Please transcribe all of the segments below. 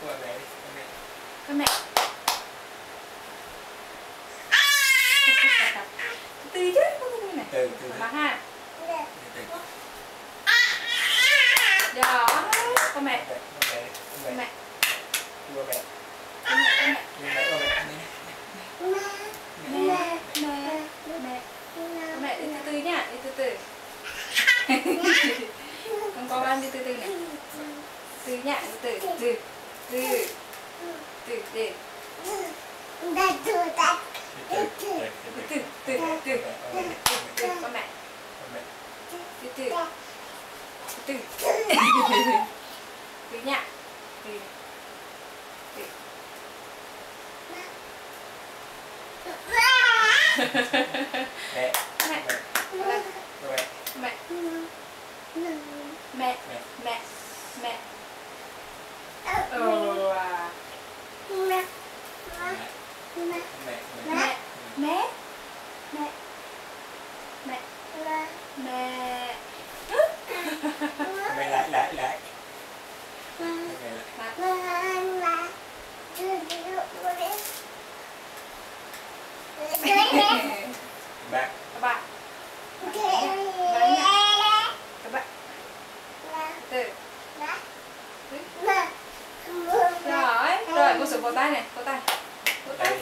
Gọi mẹ đi, Con mẹ. Từ chứ, con từ này. từ Bà ha. từ Đó, con mẹ. mẹ Mẹ. Gọi mẹ Con mẹ. mẹ gọi mẹ Mẹ. Mẹ. Con mẹ đi từ từ nhá, đi từ từ. Con ăn đi từ từ này. Từ nhá, từ từ. Từ. Từ. Từ. Từ con mẹ. Từ từ. Từ. Từ nhá. Từ. Từ. mẹ Mẹ. Mẹ. Mẹ. Mẹ. Mẹ. Ừ à. mẹ Mẹ. Mẹ. Mẹ. Mẹ. Mẹ. mẹ lại bác Các bạn. Các bạn. Từ. Rồi, cô sử vỗ tay này, vỗ tay. Vỗ tay.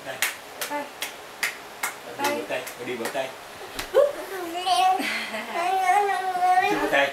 đây Vỗ tay. Vỗ đi tay. vỗ tay đi vỗ tay